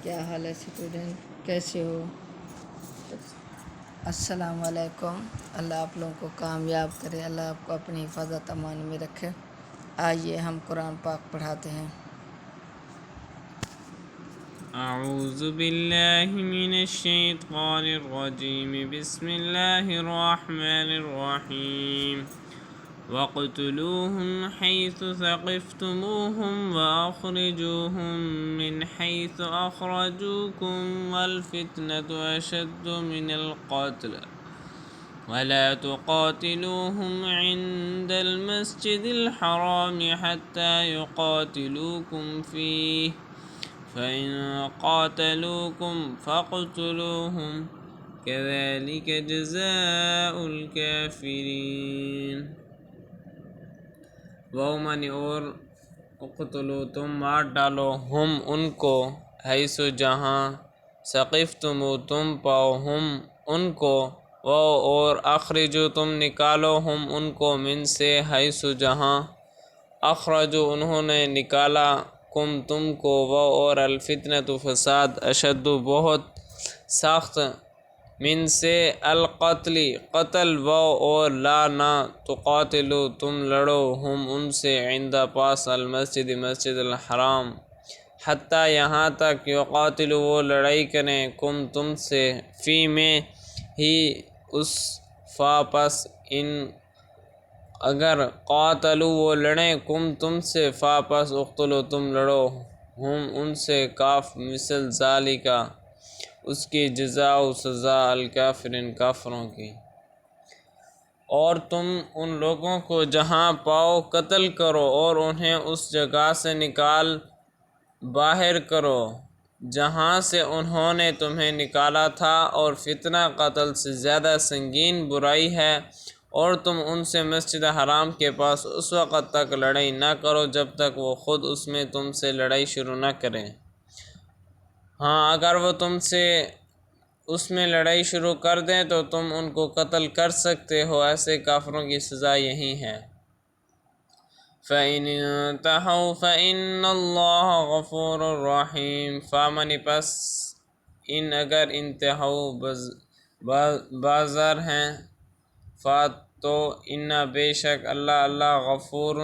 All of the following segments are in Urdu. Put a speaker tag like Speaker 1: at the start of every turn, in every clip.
Speaker 1: کیا حال ہے اسٹوڈنٹ، کیسے ہو؟ السلام علیکم۔ اللہ آپ لوگوں کو کامیاب کرے، اللہ آپ کو اپنی حفاظت امان میں رکھے۔ آئیے ہم قرآن پاک پڑھاتے ہیں۔
Speaker 2: اعوذ باللہ من الشیطان الرجیم، بسم اللہ الرحمن الرحیم۔ وَاقْتُلُوهُمْ حَيْثُ ثَقِفْتُمُوهُمْ وَأَخْرِجُوهُمْ مِنْ حَيْثُ أَخْرَجُوكُمْ وَالْفِتْنَةُ أَشَدُّ مِنَ الْقَتْلِ وَلَا تُقَاتِلُوهُمْ عِندَ الْمَسْجِدِ الْحَرَامِ حَتَّى يُقَاتِلُوكُمْ فِيهِ فَإِن قَاتَلُوكُمْ فَاقْتُلُوهُمْ كَذَلِكَ جَزَاءُ الْكَافِرِينَ۔ وَمَنِ اور اقتلوا تم مار ڈالو ہم ان کو، حیث جہاں، ثقفتم تم پاؤ ہم ان کو، اور اخرجو تم نکالو ہم ان کو، من سے، حیث جہاں، اخرجو انہوں نے نکالا، کم تم کو، اور الفتنۃ فساد، اشد بہت سخت، من سے، القتل قتل، اور لا نہ، تقاتلو تم لڑو ہم ان سے، عند پاس، المسجد مسجد الحرام، حتیٰ یہاں تک، یقاتلو وہ لڑائی کریں، کم تم سے، فی میں ہی اس، فا پس، ان اگر، قاتلو وہ لڑیں، کم تم سے، فا پس، اقتلو تم لڑو ہم ان سے، کاف مثل ذالکا اس کی جزا و سزا، الکافرین کافروں کی۔ اور تم ان لوگوں کو جہاں پاؤ قتل کرو، اور انہیں اس جگہ سے نکال باہر کرو جہاں سے انہوں نے تمہیں نکالا تھا، اور فتنہ قتل سے زیادہ سنگین برائی ہے، اور تم ان سے مسجد حرام کے پاس اس وقت تک لڑائی نہ کرو جب تک وہ خود اس میں تم سے لڑائی شروع نہ کریں۔ ہاں اگر وہ تم سے اس میں لڑائی شروع کر دیں تو تم ان کو قتل کر سکتے ہو، ایسے کافروں کی سزا یہی ہے۔ فَإِنِ انْتَهَوْا فَإِنَّ اللَّهَ غَفُورٌ رَحِيمٌ۔ فَمَنِ پس، ان اگر، انتہو بازار ہیں، تو ان بے شک اللہ غفور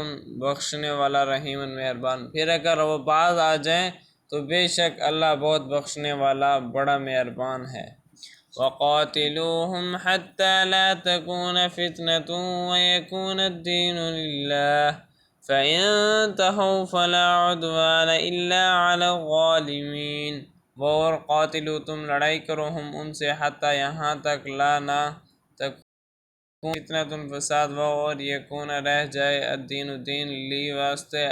Speaker 2: بخشنے والا، رحیم مہربان۔ پھر اگر وہ باز آ جائیں تو بے شک اللہ بہت بخشنے والا، بڑا مہربان ہے۔ وَقَاتِلُوهُمْ حَتَّى لَا تَكُونَ فِتْنَةٌ وَيَكُونَ الدِّينُ لِلَّهِ فَإِن انْتَهَوْا فَلَا عُدْوَانَ إِلَّا عَلَى الظَّالِمِينَ۔ اور قاتلو تم لڑائی کرو ہم ان سے، حتیٰ یہاں تک، لا نہ، تکون فتنۃ فساد، اور یکون رہ جائے، الدین دین، لی واسطے،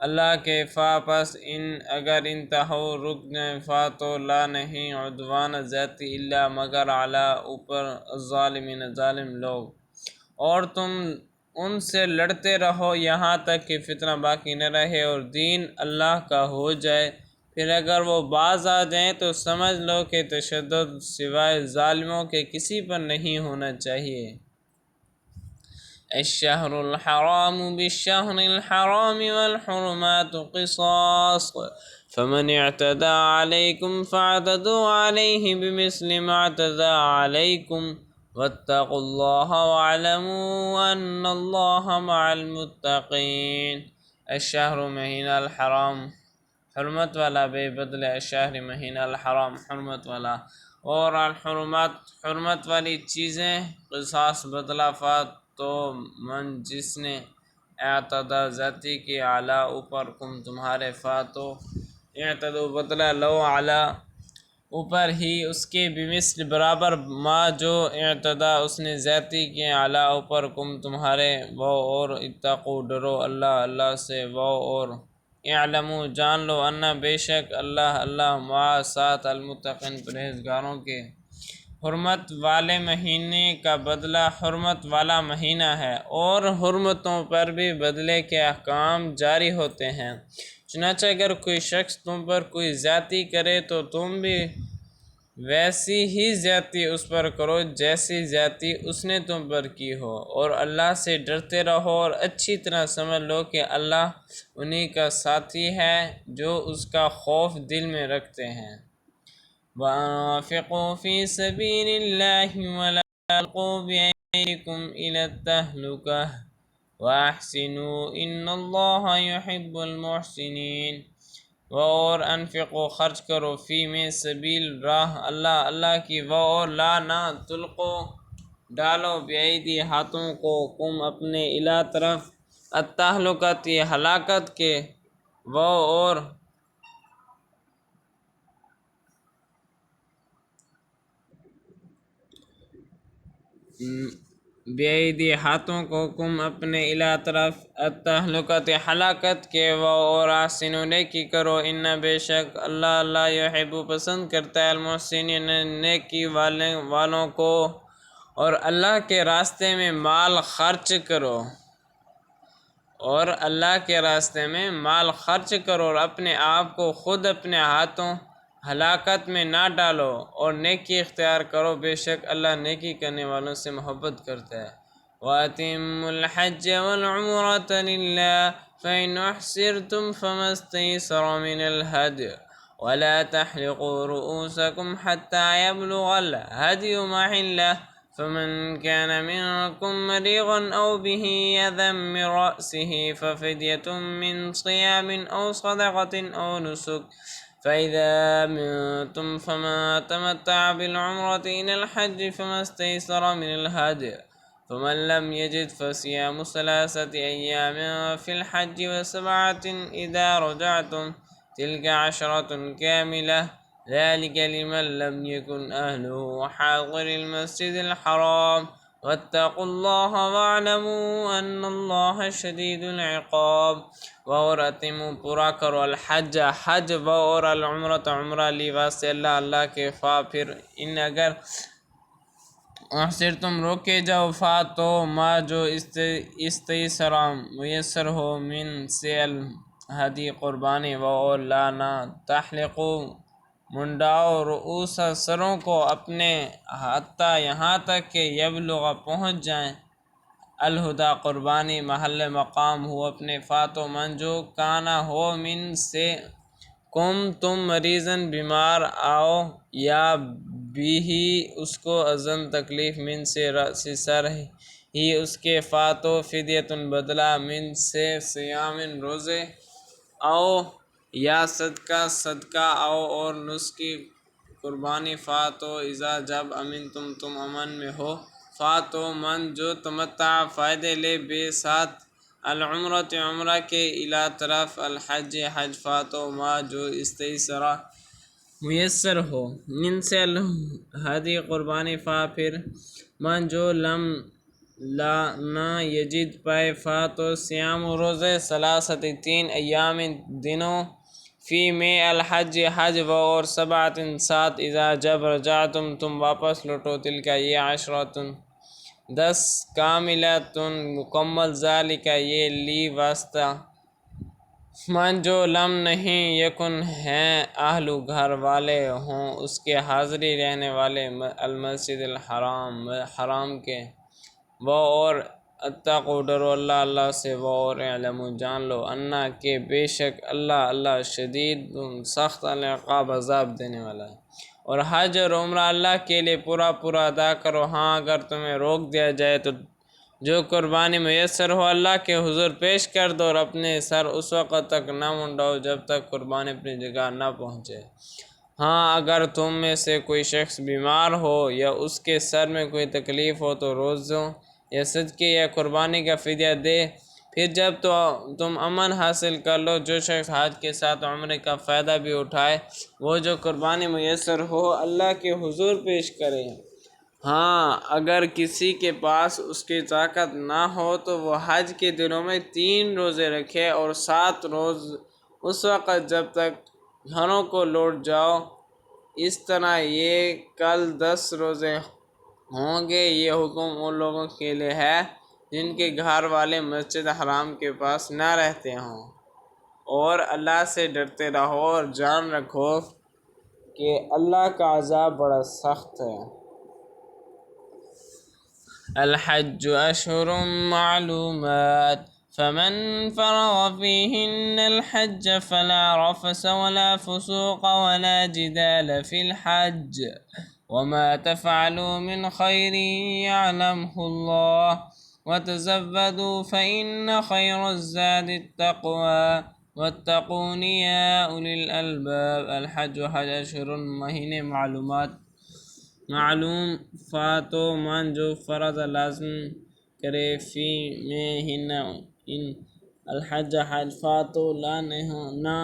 Speaker 2: اللہ کے، فا پس، ان اگر، انتہو رک جائیں، فا تو، لا نہیں، عدوان زیادتی، الا مگر، علی اوپر، الظالمین ظالم لوگ۔ اور تم ان سے لڑتے رہو یہاں تک کہ فتنہ باقی نہ رہے اور دین اللہ کا ہو جائے۔ پھر اگر وہ باز آ جائیں تو سمجھ لو کہ تشدد سوائے ظالموں کے کسی پر نہیں ہونا چاہیے۔ الشہر الحرام بالشہر الحرام والحرمات قصاص، فمن اعتدى علیکم فاعتدوا علیہ بمثل ما اعتدى علیکم، واتقوا اللہ واعلموا ان اللہ مع المتقین۔ الشہر مہینہ الحرام حرمت والا، بے بدلے، الشہر مہینہ الحرام حرمت والا، اور الحرمات حرمت والی چیزیں، قصاص بدلہ، فات تو من جس نے، اعتدا زیادتی کی، اعلیٰ اوپر، کم تمہارے، فاتو اعتدو بدلہ لو، اعلیٰ اوپر ہی اس کے، بمثل برابر، ما جو، اعتدا اس نے زیادتی کی، اعلیٰ اوپر، کم تمہارے، وہ، اور اتقو ڈرو اللہ سے، وہ، اور اعلموا جان لو، انا بے شک اللہ مع ساتھ، المتقین پرہیزگاروں کے۔ حرمت والے مہینے کا بدلہ حرمت والا مہینہ ہے، اور حرمتوں پر بھی بدلے کے احکام جاری ہوتے ہیں۔ چنانچہ اگر کوئی شخص تم پر کوئی زیادتی کرے تو تم بھی ویسی ہی زیادتی اس پر کرو جیسی زیادتی اس نے تم پر کی ہو، اور اللہ سے ڈرتے رہو اور اچھی طرح سمجھ لو کہ اللہ انہی کا ساتھی ہے جو اس کا خوف دل میں رکھتے ہیں۔ وَأَنفِقُوا فِي سَبِيلِ اللَّهِ وَلَا تُلْقُوا بِأَيْدِيكُمْ إِلَى التَّهْلُكَةِ وَأَحْسِنُوا إِنَّ اللَّهَ يُحِبُّ الْمُحْسِنِينَ۔ اور انفقو خرچ کرو فی میں سبیل راہ اللہ کی، اور لا نہ تلقو ڈالو بیدی ہاتھوں کو کم اپنے الا طرف التہلکتی ہلاکت کے، اور بیدی ہاتھوں کو کم اپنے الا طرف التہلکت ہلاکت کے، اور احسنوا نیکی کرو، ان بے شک اللہ یحب پسند کرتا ہے المحسنین نیکی والوں کو۔ اور اللہ کے راستے میں مال خرچ کرو، اور اپنے آپ کو خود اپنے ہاتھوں ہلاکت میں نہ ڈالو، اور نیکی اختیار کرو، بے شک اللہ نیکی کرنے والوں سے محبت کرتا ہے۔ وَأَتِمُّوا الْحَجَّ وَالْعُمْرَةَ لِلَّهِ فَإِنْ أُحْصِرْتُمْ فَمَا اسْتَيْسَرَ مِنَ الْهَدْيِ وَلَا تَحْلِقُوا رُؤُوسَكُمْ حَتَّى يَبْلُغَ الْهَدْيُ مَحِلَّهُ فَمَنْ كَانَ مِنْكُمْ مَرِيضًا أَوْ بِهِ أَذًى مِنْ رَأْسِهِ فَفِدْيَةٌ مِنْ صِيَامٍ أَوْ صَدَقَةٍ أَوْ نُسُكٍ فَإِذَا أَمِنْتُمْ فَمَن تَمَتَّعَ بِالْعُمْرَةِ إِلَى الْحَجِّ فَمَا اسْتَيْسَرَ مِنَ الْهَدْيِ فَمَن لَّمْ يَجِدْ فَصِيَامُ ثَلَاثَةِ أَيَّامٍ فِي الْحَجِّ وَسَبْعَةٍ إِذَا رَجَعْتُمْ تِلْكَ عَشْرَةٌ كَامِلَةٌ ذَلِكَ لِمَن لَّمْ يَكُنْ أَهْلُهُ حَاضِرِي الْمَسْجِدِ الْحَرَامِ وَاتَّقُوا اللَّهَ وَاعْلَمُوا أَنَّ اللَّهَ شَدِيدُ الْعِقَابِ۔ اور اتموا پورا کرو الحج حج، اور العمرۃ عمرہ لی واسطے اللہ کے، پھر ان اگر احسر تم روکے جاؤ تو ما جو استیسر میسر ہو من سے الہدی قربانی، اور لا نہ تحلقو منڈاؤ رؤوس سروں کو اپنے، حتیٰ یہاں تک کہ یبلغ پہنچ جائیں الہدا قربانی محل مقام ہو اپنے، فاتو من جو کانا ہو من سے تم مریضاً بیمار آؤ، یا بھی اس کو ازن تکلیف من سے رأس سر ہی اس کے، فاتو فدیتن بدلہ من سے صیام روزے، او یا صدقہ او، اور نسکی قربانی، فاتو اذا جب امن تم امن میں ہو، فاتو من جو تمتع فائدے لے بے ساتھ العمرۃ عمرہ کے، الا طرف الحج حج، فاتو ما جو استیسرہ میسر ہو من سے الہدی قربانی، پھر من جو نہ یجد پائے، فاتو سیام روزے ثلاثت 3 ایام دنوں، فی میں الحج حج، اور 7 7 اذا جب رجعتم تم واپس لوٹو، تلکا یہ 10 10 کاملۃ مکمل، ذالک یہ لی واسطہ من جو لم نہیں یکن ہیں اہلو گھر والے ہوں اس کے حاضری رہنے والے المسجد الحرام حرام کے، اور اتقوا ڈرو اللہ سے، اور اعلموا جان لو انا کہ بے شک اللہ شدید سخت العقاب عذاب دینے والا ہے۔ اور حج اور عمرہ اللہ کے لیے پورا ادا کرو، ہاں اگر تمہیں روک دیا جائے تو جو قربانی میسر ہو اللہ کے حضور پیش کر دو، اور اپنے سر اس وقت تک نہ منڈاؤ جب تک قربانی اپنی جگہ نہ پہنچے۔ ہاں اگر تم میں سے کوئی شخص بیمار ہو یا اس کے سر میں کوئی تکلیف ہو تو روزوں یا صدقے یا قربانی کا فدیہ دے، پھر جب تم امن حاصل کر لو، جو شخص حج کے ساتھ عمرے کا فائدہ بھی اٹھائے وہ جو قربانی میسر ہو اللہ کے حضور پیش کرے۔ ہاں اگر کسی کے پاس اس کی طاقت نہ ہو تو وہ حج کے دنوں میں 3 روزے رکھے، اور 7 روز اس وقت جب تک گھروں کو لوٹ جاؤ، اس طرح یہ کل 10 روزے ہوں گے۔ یہ حکم ان لوگوں کے لیے ہے جن کے گھر والے مسجد حرام کے پاس نہ رہتے ہوں، اور اللہ سے ڈرتے رہو اور جان رکھو کہ اللہ کا عذاب بڑا سخت ہے۔ الحج اشہر معلومات فمن فرض فيهن الحج فلا رفث ولا فسوق ولا جدال في الحج وما تفعلوا من خير يعلمه الله وتزودوا فإن خير الزاد التقوى واتقون يا أولي الألباب۔ الحج حج اشہر مہینے معلوم فاتو من جو فرض لازم کرے فی میں ہن ان الحج حج فاتو لا نہ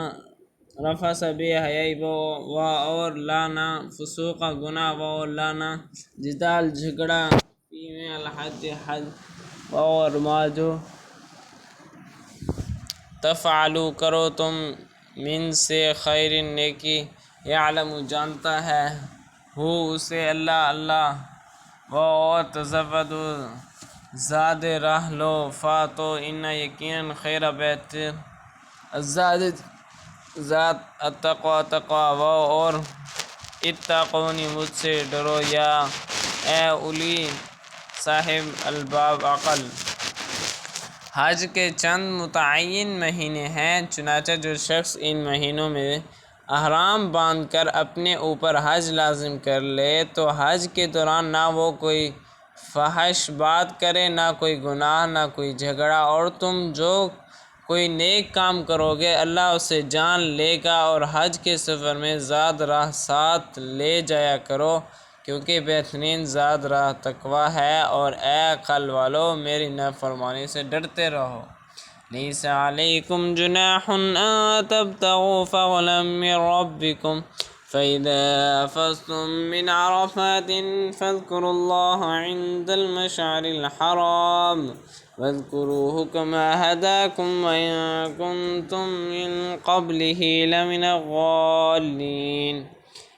Speaker 2: رفث بے حیائی و اور لا نہ فسوق گناہ و لا نہ جدال جھگڑا فی میں الحج حج اور ما جو تفعلو کرو تم من سے خیر نیکی یعلم جانتا ہے ہو اسے اللہ و اور تزودو زاد راہ لو فاتو ان یقیناً خیر بہتر الزاد ذات التقوی تقوی و اور اتقونی مجھ سے ڈرو یا اے اولی صاحب الباب عقل۔ حج کے چند متعین مہینے ہیں، چنانچہ جو شخص ان مہینوں میں احرام باندھ کر اپنے اوپر حج لازم کر لے تو حج کے دوران نہ وہ کوئی فحش بات کرے، نہ کوئی گناہ، نہ کوئی جھگڑا، اور تم جو کوئی نیک کام کرو گے اللہ اسے جان لے گا، اور حج کے سفر میں زاد راہ ساتھ لے جایا کرو کیونکہ بہترین زاد راہ تقوی ہے، اور اے عقل والو میری نافرمانی سے ڈرتے رہو۔ لیس علیکم جناح ان تبتغوا فضلا من ربکم فإذا أفضتم من عرفات فاذكروا الله عند المشعر الحرام واذكروه كما هداكم وإن كنتم من قبله لمن الضالين۔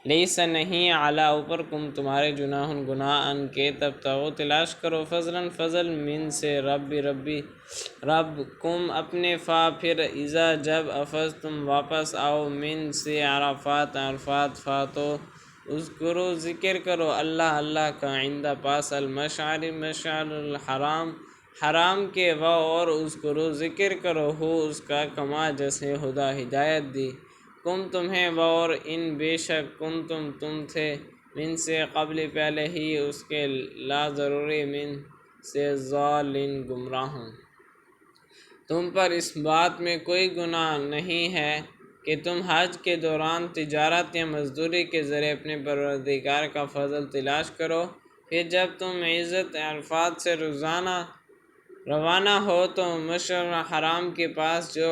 Speaker 2: لیس نہیں علی اوپر کم تمہارے جناح گناہ ان کے تبتغوا تلاش کرو فضلاً فضل من سے رب کم اپنے پھر اذا جب افضتم واپس آؤ من سے عرفات فاتو اذکرو ذکر کرو اللہ کا عند پاس المشعر مشعر الحرام حرام کے و اور اذکرو ذکر کرو ہو اس کا کما جیسے ہدا ہدایت دی کم تمہیں و اور ان بے شک تم تھے من سے قبل پہلے ہی اس کے لا ضروری من سے ضالین گمراہوں۔ تم پر اس بات میں کوئی گناہ نہیں ہے کہ تم حج کے دوران تجارت یا مزدوری کے ذریعے اپنے پروردگار کا فضل تلاش کرو، پھر جب تم عزت عرفات سے روانہ ہو تو مشعر حرام کے پاس جو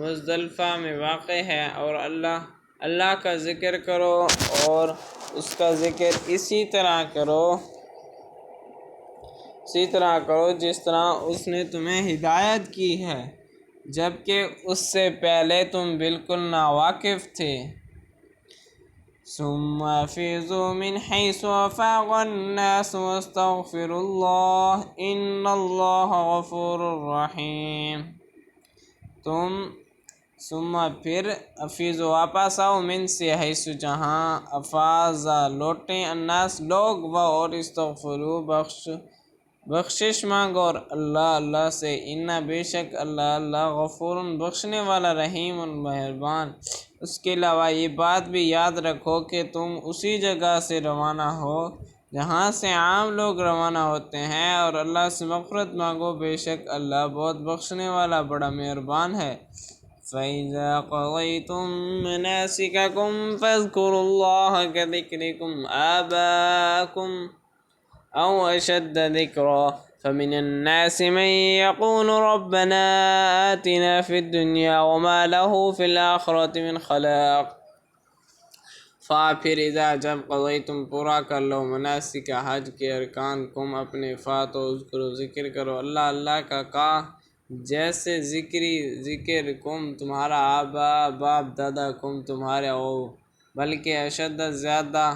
Speaker 2: مزدلفہ میں واقع ہے اور اللہ کا ذکر کرو اور اس کا ذکر اسی طرح کرو جس طرح اس نے تمہیں ہدایت کی ہے جبکہ اس سے پہلے تم بالکل ناواقف تھے۔ ثم افیضوا من حیث افاض الناس واستغفروا اللہ ان اللہ غفور رحیم۔ ثم پھر افیضوا واپس آؤ من سے حیث جہاں افاض لوٹیں الناس لوگ و اور استغفروا بخشش مانگو اور اللہ سے ان بے شک اللہ غفور بخشنے والا رحیم مہربان۔ اس کے علاوہ یہ بات بھی یاد رکھو کہ تم اسی جگہ سے روانہ ہو جہاں سے عام لوگ روانہ ہوتے ہیں اور اللہ سے مغفرت مانگو بے شک اللہ بہت بخشنے والا بڑا مہربان ہے۔ فَإِذَا قَضَيْتُم مَّنَاسِكَكُمْ فَاذْكُرُوا اللَّهَ كَذِكْرِكُمْ آبَاءَكُمْ أَوْ أَشَدَّ ذِكْرًا فَمِنَ النَّاسِ مَن يَقُولُ رَبَّنَا آتِنَا فِي الدُّنْيَا وَمَا لَهُ فِي الْآخِرَةِ مِنْ خَلَاقٍ۔ پھر اذا جب قضیتم پورا کر لو مناسک حج کے ارکان کم اپنے فاتو اذکرو ذکر کرو اللہ کا جیسے ذکر کم تمہارا آبا باپ دادا کم تمہارے او بلکہ اشد زیادہ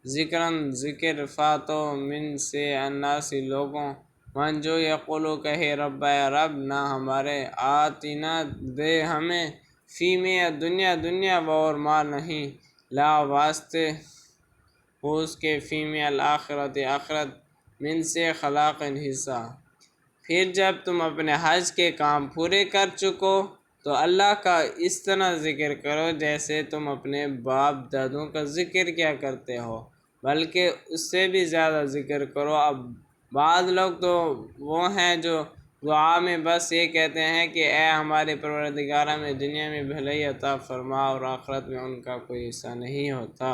Speaker 2: ذکر فاتو من سے الناسی لوگوں من جو یقولو کہے رب اے رب نہ ہمارے آتینا دے ہمیں فی میں دنیا و اور مال نہیں لا واسطے اس کے فیمی الآخرت آخرت من سے خلاقن حصہ۔ پھر جب تم اپنے حج کے کام پورے کر چکو تو اللہ کا اس طرح ذکر کرو جیسے تم اپنے باپ دادوں کا ذکر کیا کرتے ہو، بلکہ اس سے بھی زیادہ ذکر کرو۔ اب بعض لوگ تو وہ ہیں جو دعا میں بس یہ کہتے ہیں کہ اے ہمارے پروردگار ہمیں دنیا میں بھلائی عطا فرما، اور آخرت میں ان کا کوئی حصہ نہیں ہوتا۔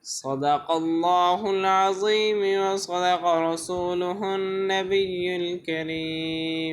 Speaker 2: صدق اللہ العظیم و صدق رسولہ النبی الکریم۔